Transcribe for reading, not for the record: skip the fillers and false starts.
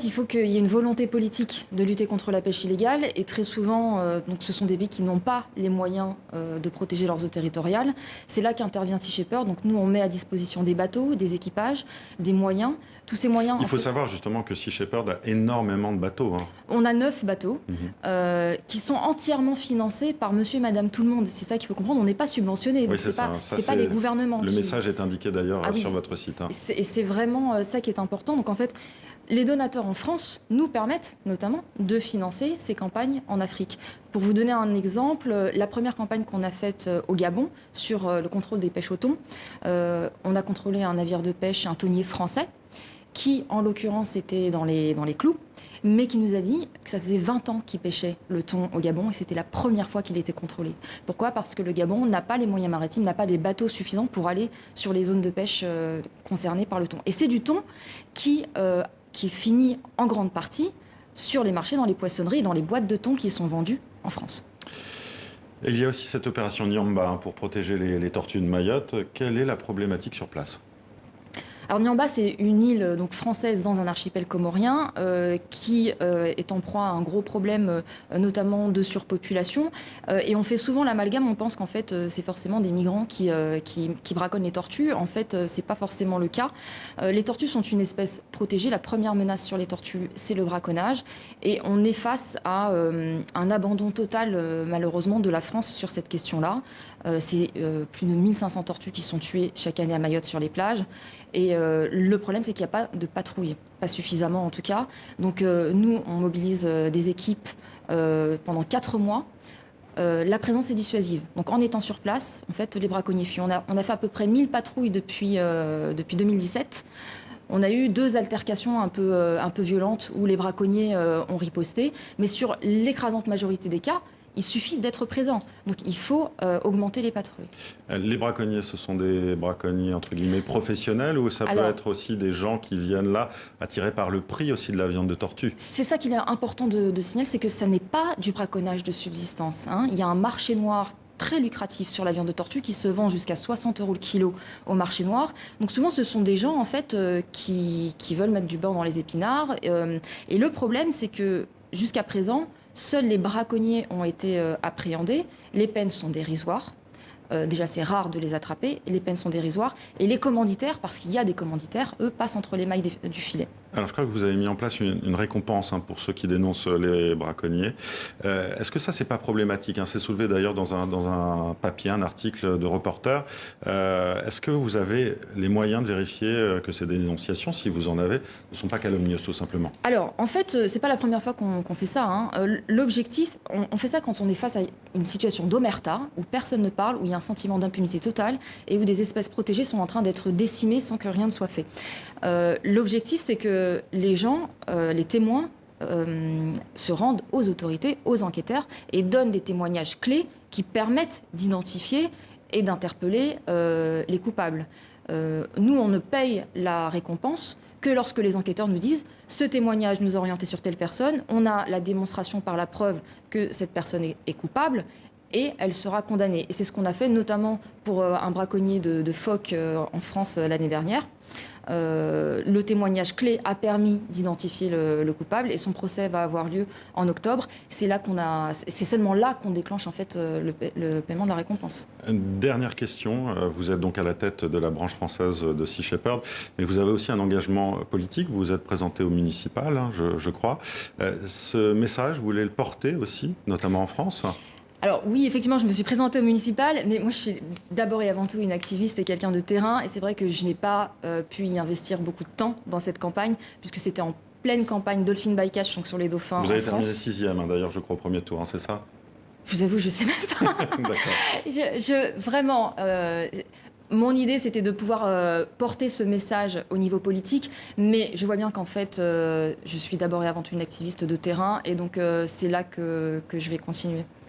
Il faut qu'il y ait une volonté politique de lutter contre la pêche illégale et très souvent, donc ce sont des pays qui n'ont pas les moyens de protéger leurs eaux territoriales. C'est là qu'intervient Sea Shepherd. Donc nous, on met à disposition des bateaux, des équipages, des moyens. Tous ces moyens... Il faut savoir justement que Sea Shepherd a énormément de bateaux. On a 9 bateaux qui sont entièrement financés par monsieur et madame tout le monde. C'est ça qu'il faut comprendre. On n'est pas subventionné. Oui, c'est ça. C'est pas les gouvernements. Le message est indiqué d'ailleurs sur votre site. Et c'est vraiment ça qui est important. Donc en fait, les donateurs en France nous permettent notamment de financer ces campagnes en Afrique. Pour vous donner un exemple, la première campagne qu'on a faite au Gabon sur le contrôle des pêches au thon, on a contrôlé un navire de pêche, un thonier français, qui en l'occurrence était dans les clous, mais qui nous a dit que ça faisait 20 ans qu'il pêchait le thon au Gabon et c'était la première fois qu'il était contrôlé. Pourquoi? Parce que le Gabon n'a pas les moyens maritimes, n'a pas des bateaux suffisants pour aller sur les zones de pêche concernées par le thon. Et c'est du thon qui finit en grande partie sur les marchés, dans les poissonneries et dans les boîtes de thon qui sont vendues en France. Et il y a aussi cette opération Nyamba pour protéger les tortues de Mayotte. Quelle est la problématique sur place? Alors Nyamba, c'est une île donc française dans un archipel comorien qui est en proie à un gros problème, notamment de surpopulation. Et on fait souvent l'amalgame, on pense qu'en fait c'est forcément des migrants qui braconnent les tortues. En fait, c'est pas forcément le cas. Les tortues sont une espèce protégée. La première menace sur les tortues, c'est le braconnage. Et on est face à un abandon total, malheureusement, de la France sur cette question-là. C'est plus de 1500 tortues qui sont tuées chaque année à Mayotte sur les plages. Et le problème, c'est qu'il n'y a pas de patrouille, pas suffisamment en tout cas. Donc nous, on mobilise des équipes pendant 4 mois. La présence est dissuasive. Donc en étant sur place, en fait, les braconniers fuient. On a fait à peu près 1000 patrouilles depuis 2017. On a eu 2 altercations un peu violentes où les braconniers ont riposté. Mais sur l'écrasante majorité des cas, il suffit d'être présent. Donc il faut augmenter les patrouilles. Les braconniers, ce sont des braconniers entre guillemets professionnels ou ça peut être aussi des gens qui viennent là attirés par le prix aussi de la viande de tortue? C'est ça qu'il est important de signaler, c'est que ça n'est pas du braconnage de subsistance. Il y a un marché noir très lucratif sur la viande de tortue qui se vend jusqu'à 60 € le kilo au marché noir. Donc souvent ce sont des gens en fait qui veulent mettre du beurre dans les épinards. Et le problème c'est que jusqu'à présent, seuls les braconniers ont été appréhendés. Les peines sont dérisoires. Déjà, c'est rare de les attraper. Les peines sont dérisoires. Et les commanditaires, parce qu'il y a des commanditaires, eux, passent entre les mailles du filet. Alors, je crois que vous avez mis en place une récompense pour ceux qui dénoncent les braconniers. Est-ce que ça, c'est pas problématique? C'est soulevé d'ailleurs dans un papier, un article de reporter. Est-ce que vous avez les moyens de vérifier que ces dénonciations, si vous en avez, ne sont pas calomnieuses, tout simplement? Alors, en fait, c'est pas la première fois qu'on fait ça. L'objectif, on fait ça quand on est face à une situation d'omerta, où personne ne parle, où il y a un sentiment d'impunité totale et où des espèces protégées sont en train d'être décimées sans que rien ne soit fait. L'objectif, c'est que les gens, les témoins, se rendent aux autorités, aux enquêteurs et donnent des témoignages clés qui permettent d'identifier et d'interpeller les coupables. Nous, on ne paye la récompense que lorsque les enquêteurs nous disent « ce témoignage nous a orienté sur telle personne, on a la démonstration par la preuve que cette personne est coupable » et elle sera condamnée. Et c'est ce qu'on a fait notamment pour un braconnier de phoques en France l'année dernière. Le témoignage clé a permis d'identifier le coupable et son procès va avoir lieu en octobre. C'est seulement là qu'on déclenche en fait le paiement de la récompense. Une dernière question. Vous êtes donc à la tête de la branche française de Sea Shepherd, mais vous avez aussi un engagement politique. Vous vous êtes présenté au municipal, je crois. Ce message, vous voulez le porter aussi, notamment en France? Alors oui, effectivement, je me suis présentée au municipal, mais moi je suis d'abord et avant tout une activiste et quelqu'un de terrain. Et c'est vrai que je n'ai pas pu y investir beaucoup de temps dans cette campagne, puisque c'était en pleine campagne Dolphin Bycatch, donc sur les dauphins en France. Vous avez terminé 6e, d'ailleurs, je crois, au premier tour, c'est ça? Je vous avoue, je ne sais même pas. D'accord. Vraiment... mon idée, c'était de pouvoir porter ce message au niveau politique, mais je vois bien qu'en fait, je suis d'abord et avant tout une activiste de terrain, et donc c'est là que je vais continuer.